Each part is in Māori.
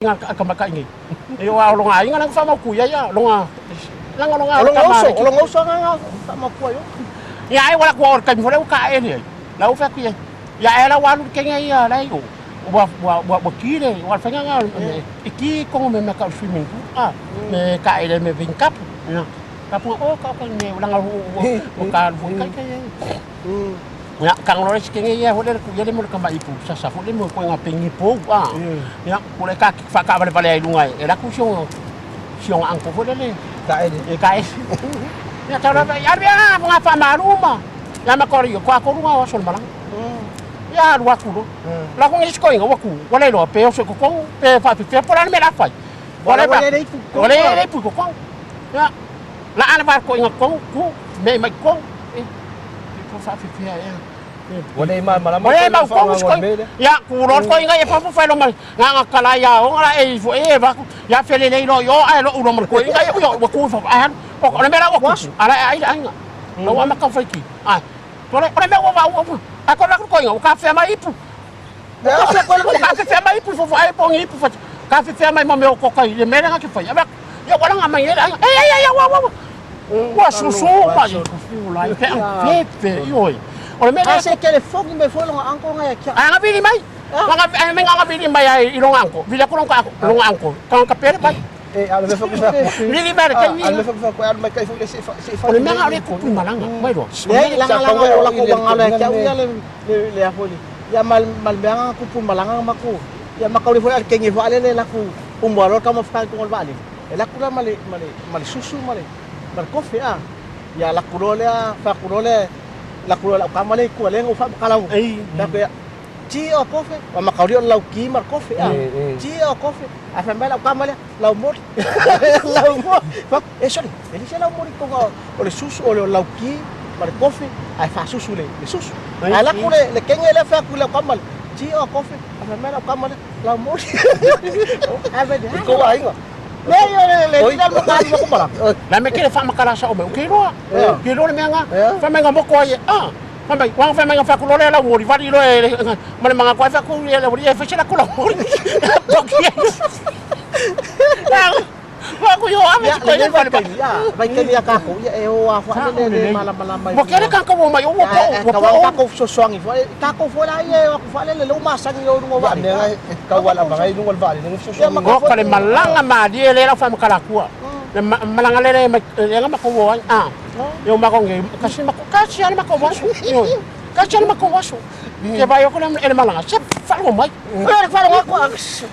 nga kamakaingi. Iyo longa inga nang fama kuya ya longa. Longa uso nga fama kuya. Ya ai wala ko kan fole ka ene. La u fa kuya. Ya era walu kenya ya la yo. Wa kire wa fa nga iki ko me ka swimming pool. Me ka ene me vin kap. Ya. Kapu ka ne wala ka ka. Ya kang lores kenge ya hole ku yele mo kamba ipu sasa hole mo ko ngapeng ipu ya hole ka fa ka bale bale lungai era ku siong angko hole le kae ya tara ya bia mga fa maruma ya makori ko ako lunga wa sol malang ya wa ku la ko ngis ko inga wa ku wala lo pe so ko pe fa pe por an me la fai wala ipu ko ya la an bar ko inga ko me ko fa fi ya Wala malam. Wala ba ko ko ya kurot ko inga e pa fa lo mal nga kala ya o nga e fo e ba ya fele nei no yo ai lo ulo mal ko inga yo wa ku fa an ko na mera wa ku ala ai nga no wa ma ka fa ki ai to le me wa ako na ko inga ka fa ma ipu ka fa ma ipu fo ai po ipu fa ka fa ma me ko ka le mera nga ki fa ya ba yo wala nga ma yela ya wa susu ba yo fu lai pe yo Oleh mereka saya kena fogi me fo longa angko nga ya. Ah ngabili mai. Mga ngabili mai ai ilong angko. Bila ko ka ilong angko. Kang kapere ba? Ano me fogi sa. Dili ba kay ni. Ano fogi ko ano may kay fogi si. Oleh mga ore ko pumalanga. Mai do. Lang wala ko bang ala kya uya le afoli. Ya mal banga ko pumalanga mako. Ya makauli fo al kengi fo ale le laku. Umwalo ka mo fa ko bali. Laku la mali susu mali. Mal kofi Ya laku role fa kurole la kula kama le ku le ufa kalau tapi ci o kofe wa makauri lau ki mar kofe ci o kofe afa mala kama le lau mor fa sorry ele se lau mor ko o le susu o lau ki mar kofe ai fa susu le susu ala kule le kenge le fa kula kama ci o kofe afa mala kama le lau mor ave de ko wa inga le tidak mo kali ko mala la me kele fa makala sa o me kilo le menga fa menga mo ko ye Mamay, wang fa menga fa ko le la wori va di lo male manga ko fa ko le wori fa chela ko la wori Wa ko yo ame ko ye fa ya vai ke dia ka ko ya o fa le malam mo kele kan ko mo mai o ko so songi ka ko fo la ye ko fa le lo masang yo ngo wa ne ka wala ba ngai ngol ba le so songi ko kale malanga ma di le la fa makala ko malanga le nga makuwa yo makonge kasi ano makuwaso yo kasi ano makuwaso ke ba yo ko na ele malanga se fa mo mai fa mo ko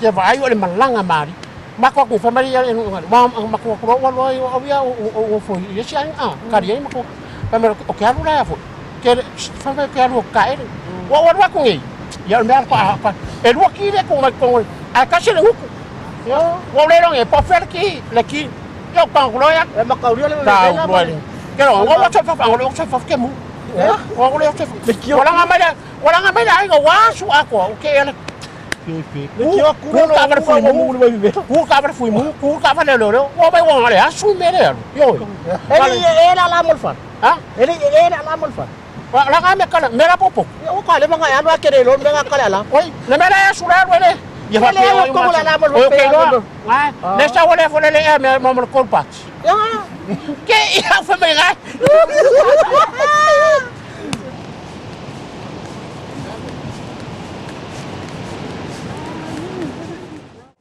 ke ba yo ele malanga mari mako ko family ya mako ko walo yo ya o fo ye si kari ye mako pamero o ke alu la fo ke fa ke alu ka ele wa ko ngi ya me ko apa e lo ki le ko a kasi le huku yo wo le long e po fer ki le ki yo pang lo ya makauri le Kero ngomong cepat ngomong cepat kemu. Ngomong cepat. Wala nga may ay wasu ako. Okay yan. Ku ka ba fui mu. Ku ka ba le lo. Wo bay wong ale asu mere. Yo. Ele ala mulfan. Ha? Ele ala mulfan. Wala nga me kala mera popo. O ka le mga ano akere lo nga kala ala. Oy, le mera asu la wele. Ya fa ko la mulfan. Okay lo. Nesta wala wala le me mo ko pat. Ya. Que ia fa me ga.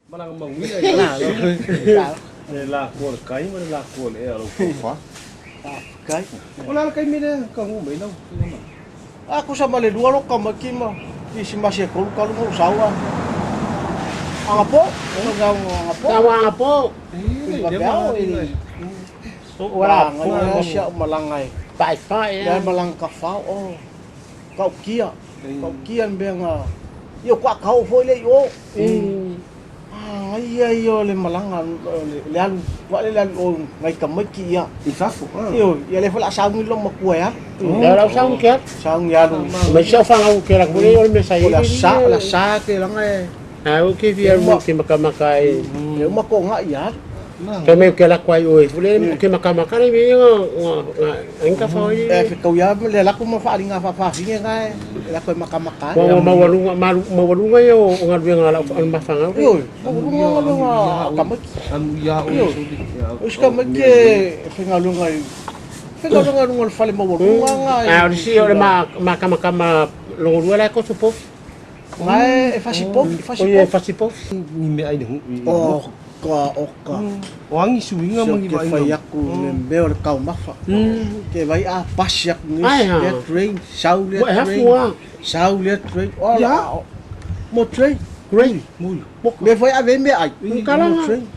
Malang mangwi ay la ko kai mo la ko le alo ko fa Kai. wala kai mi le ka ngu me no Aku sama le dua lo kamaki mo. Isi masih ko kalau mo sawa. Angapo? Angapo? Tawa ngapo. Wala ko siya malangai. Pai pai. Dan malang kafao oh. Kau kia. Kau kian benga. Yo kwa kau foi le yo. Ai yo le malangan le alu wa le alu ngai kamaki ya. isafu Yo ya le fala sa ngilo makua ya. Ya la sang ke. Sang ya lu. Me sa fa ngau ke la ko le me sa La sa ke langai. Ah, o que via mo que makai. Yo mako nga ya. Ke me ke la kwai oi, fule ke makamaka ni me nga fa oi. Fe kau ia le la ko ma fa linga fa finga ngai la ko makamaka. Wa mawalunga yo nga luenga la ma fanga. Yo, lunga kamak. Ya o ska ma ke finga lunga. Finga lunga fale mawalunga ngai. Ah, si ore makamaka longo lua la ko supo. Ngai fa si pop, Oye, fa si pop. ni me ai hu. Oka. Wangi suinga mangi Ke vai. fai aku me o kau mafa. Ke vai a pasyak ni Ai, ha. le train, sau le Wa ha train. fua. Sau le train. Oh, Ya. mo train. Great. Mui. Me foi a ver me ai. Kalanga. Train.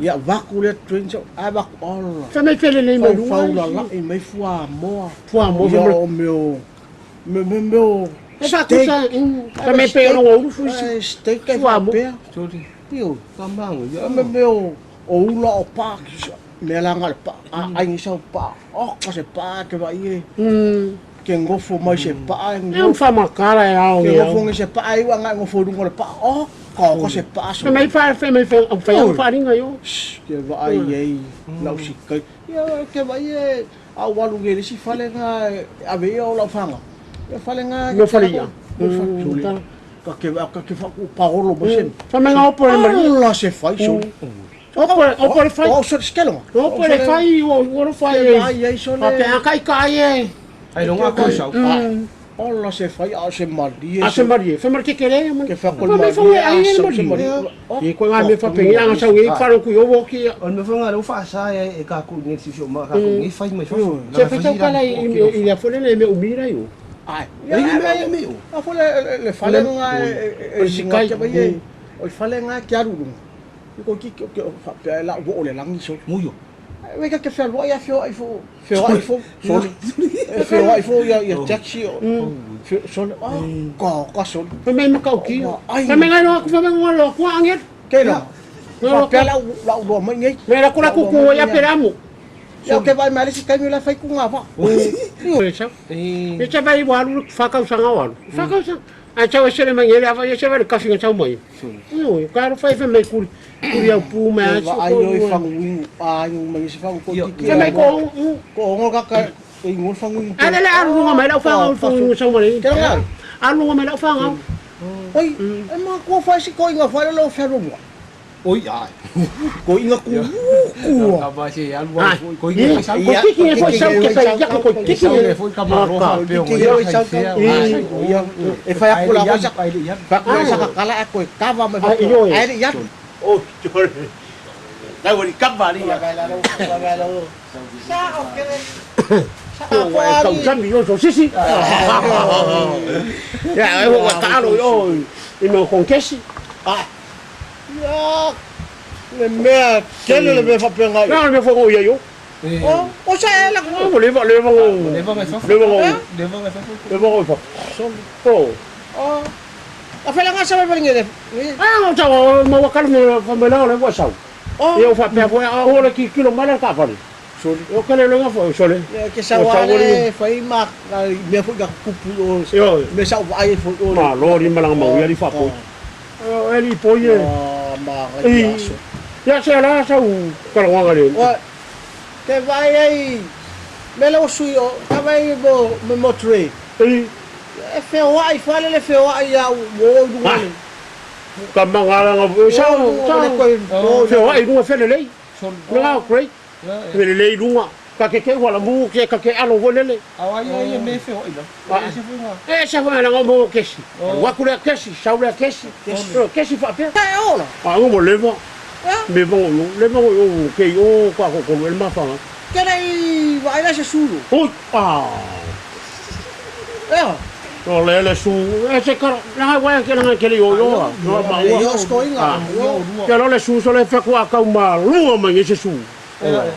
Ya vaku le train so a vaku all. Fa me fele le Fau mo fau la lunga. la e me fua mo. Fua mo fa Yo meu. e fa ku sa fa me pe no o fu si. Steak ke Fua fa mo. pe. Sorry. Yo. Kamang ya. Me meu o ula o pa. Me la ngal pa. Ai ni sa pa. Oh, ka se pa ke vai. Ke ngofo mai se pa. É um famakara é algo. Ke ngofo ngi se pa ai wa ngai ngofo du ngol pa. Oh, ko se pa so. Fa me fa o faringa yo. Ke vai ei. Lau si kai. Ya ke vai e a walu ngi si fale nga a ve o la fanga. Ya fale nga. Me faria. Ka ke fa ku paolo mo sen. Fa me ngau por mari. La se fai so. O por fai. Oh, so skelo. O por fai o fai. Ai ai so Pa pe le. kai kai e. Ai longa ko sa. Oh, la se fai a se mari. A se mari, fa mar que querer, man. Ke fa ko Fa me fa ai e mari. E ko nga me fa pe nga sa wi fa ro ku yo wo ki. On me fanga lo fa sa e ka ku ni si so ma ka ku ni fai mai fa. Se fa sa kala i le fole le me umira yo. Ai. Ai me me. A fole le fale nga e sikai. ke vai. O fale nga ke aru. Ko ki ke fa pe la wo le langi so. Muyo. Ve que fe lo ya feo ai fo. Feo ai fo. Feo ai fo ya taxi. Son ko son. Fa me ma kau ki. Fa me nga no fa me ngolo ku anget. Ke no. Fa pe la lo mai ngai. Me ra ku ku ya peramu. Ya que vai mais se cai me la fai com ava. E se vai walu fa ka usanga walu. Fa ka usanga. A chau se le mangele ava e se vai ka finga chau mai. No, o cara fai fa me ku. Kuri au pu me a Ai oi fangu ai mai se fangu ko ki. Fa me ko Ko ngo ka e ngol fangu. ale le alu nga mai la fa nga fa chau mai. Que não? Alu nga mai la fa nga. Oi, e ma ko fai se ko inga fai lo ferro mo. Oi ai. Ko inga ku. Ka ba se al Ah, ko ko kiki e foi chau que sai ya ko kiki e foi ka ma ro fa pe o Iya, e fai a kula ko sa fa ko sa kala ko kava me. Ai ya. Oh, jore. Dai wori kava ni ya. Sa o ke. Kau sambi yo so sisi. Ya, eu vou botar yo. E meu conquiste. Ah. Ya. Le me, quelle le me fa penga. Não, me foi o yo. Oh, o sa la ko. Não, vou levar Leva me fa. Leva me fa. Leva me fa. Oh. Oh. A fela nga sa ba ngene. Ah, não tava, mas o cara me foi lá, eu vou sal. Oh. Eu fa pe foi a hora que quilo mais tá fora. Eu quero levar foi, sole. Que sa wale fai ma me fu ga kupu o. Yo, Me sa vai fu o. ma lori malang mau ya di fa po. Ele poie. Ma Eh. ga. Ya se la sa u para wa gale. O que vai aí. Me lo sui o, ka vai bo me motre. Eh, E fe wai fale le fe wai ya o du ngale. kamangala nga sa ko. se wa idu fe le lei. Nga great. Fe le lei dunga. Ka ke wala mu ke ka ke alo volele. Awai ai me fe oi Ah. Se foi ma. Se foi na ngo kesi. Wa ku le kesi, sa le kesi. Kesi fa pe. Ka ola. Ah, ngo leva. Me vão leva o que o qua ko el ma fa. Que dai vai la se sulu. Oi, ah. No le su, ese cara, la wa que la que yo. No ma wa. Yo sto inga. Que no le su so le fa qua ka ma lu ma ese su.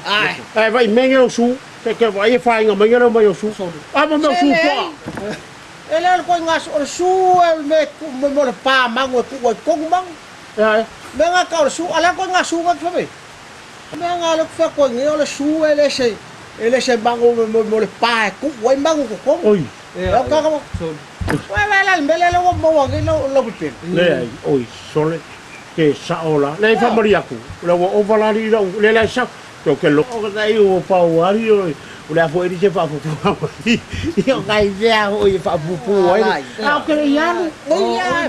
Ai. Vai me o su, que vai fa nga me no ma su. Ah, ma me su fa. Ele al ko ngas o su me mo le pa mango ku ko mang. Ya, Me nga ka o su ala ko ngas su ngat fa me. Me nga lo fa ko ngi o le su ele se mango mo le pa ku wa mango ko. oi. Yo ka ka. Wa la mbele lo mo wa ngi lo pe. Le ai, oi, sole. ke saola le fa maria ku le o valari le sa to ke lo o dai o pa wari o le fo ri se fa fu io kai vea o fa fu ai a ke ya o ya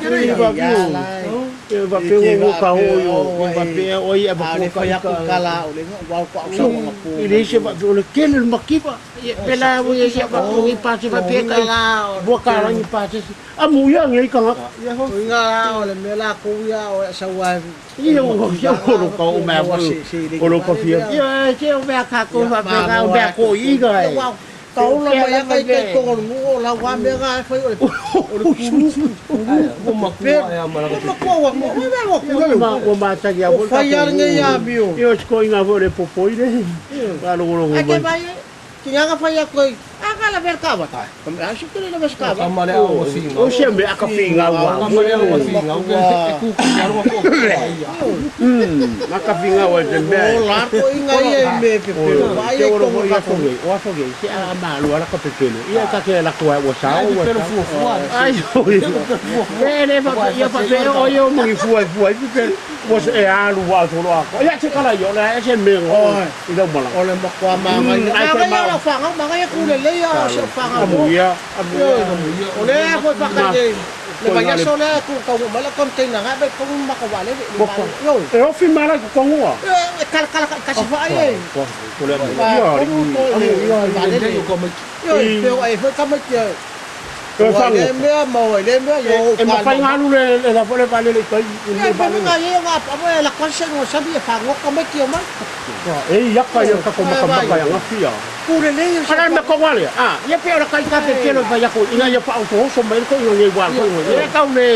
e va pe o ka o va pe o ia va ko ya ko kala o le wa ko so ma pu ile se va o le ke le makipa pela o ia se va o i pa se va pe ka bo ka ni pa se a mu ya ngai ka ya ho nga o le me la ko ya o sa wa io lo ka o ma o lo ka fia ia ke o va ka ko va pe ka o va ko i ga tau la mai ngai ke ko no la wa me ga foi o le o makua e amara o ma ta ya o fai ar ngai ya bio io sko inga vole popoire va lo ake vai ki nga fai a koi aka la merkava ta come acho que ele não merkava amare o singa o sempre a kafinga wa amare o singa o ku ya ro ko ma kafinga wa tembe o la ko inga ye me pe vai e ko ko ya foge o foge si a ma lo ala ka pepelo ia ka ke la ko wa sa o ai ele va ia fa pe o yo mo fu pe was e a lu wa to lo ko ya se kala yo la e se me o i do mala o le mo kwa ma ngai la fa ma ngai ku le le ya se fa nga mo ya o le ko pa ka le le ba so le ku ka mo la container nga be ko ma ka wale yo e o fi mala ko ngwa kal ka si fa ye ko le yo yo ai fa ka ma ke ko fa le me mo le me yo e ma fa ngalu le la pole vale le kai le ba nga ye nga pa mo la konse ngo sabi fa ngo ka ma ke ma e ya ka ko ma ka ya ngafia ku le le yo Para me ko wale ya pe ora kai ka pe pelo va ya ko ina ya pa auto so mai ko ngai wa ko ya ka ne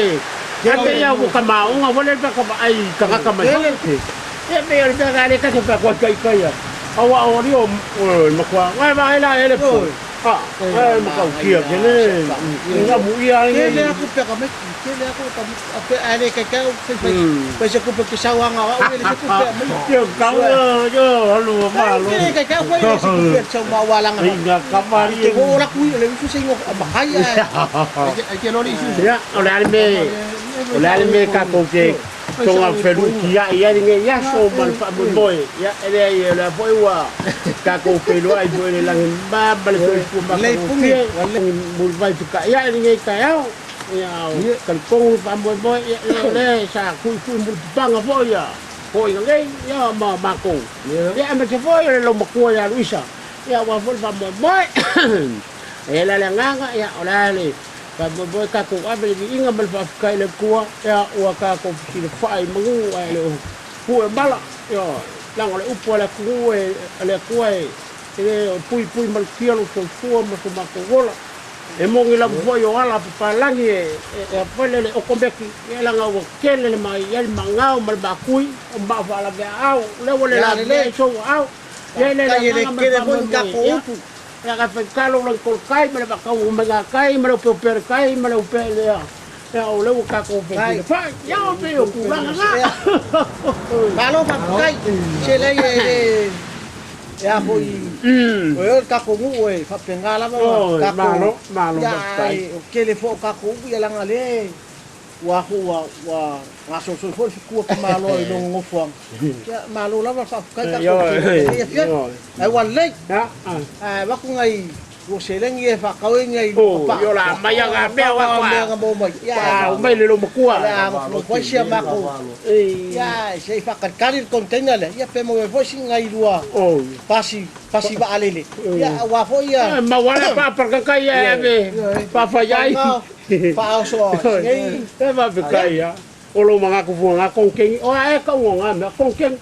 ya pe ya ko ka ma nga wale pa ka ai ka ka ma ya pe ora ka le ka ke pa ko kai kai ya awa ori o ma ko ngai va ila ele po ma ka kia ke ne nga mu ya ke le aku pe ka me ke le aku ka pe ale ka ka pe se ku pe ki sa wa nga wa le se ku pe yo ka yo lu ma lu ke ka foi le se ku pe sa ma wa la nga nga ka ma ke ko la ku le su se ngo ma kaya ke no li su ya o le me ka ko ke tonga feru kia ia ringe ya so mal fa boy ya ele la foi wa ka ko pelo ai boy le lang ba bal ko ma le pungi wala mul vai tu ka ya ringe ka ya kan ko fa boy le sa ku mul banga foi ya foi ngai ya ma ko ya me ke foi le lo ma ko ya luisa ya wa vol fa boy ela la nganga ya ola le ka boy ka ko abe ni inga mal fa kai le kuwa ya wa ka ko ki le fai mangu ai le pu bala yo lang le upo la ku le kuwa e pui mal kialo ko fu ma ko ma ko gola e mo ngi la fo yo ala pa langi e pole le o kombeki e la nga wo kele le mai el mangao mal ba kui o ba fa la be au le wole la le so au le ke le ko ka ko ya ka pe kalo lang ko kai me ba ka u me ga kai me lo pe kai me lo pe ya o le ka ko pe fa ya o pe o ku la nga kalo pa kai che le ya foi o ka ko mu e fa pengala ma ka ko malo ya ke le fo ka ko ya la ngale wa nga so fo ku ka malo i lo ngofo ya malo la fa ka ka ko ai wa le ya wa ku ngai wo se le ngi fa ka we ngai pa yo la ma ya ga be wa nga bo mo ya o me le lo mo ku ya mo ko sia ma ko ya se fa ka kali container le ya pe mo fo sin ngai lua pasi ba alele ya wa fo ya ma wala pa ka kai ya be pa fa ya pa so ngai e va be kai ya o lo mga ku fu nga kong king o e ka nga me kong king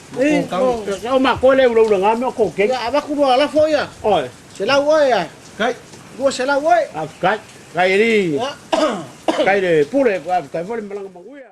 o ma ko le lo nga me kong king ya ba ku la fo ya o se la wo ya kai go se la wo kai ri kai de pure kai fo le malang manguya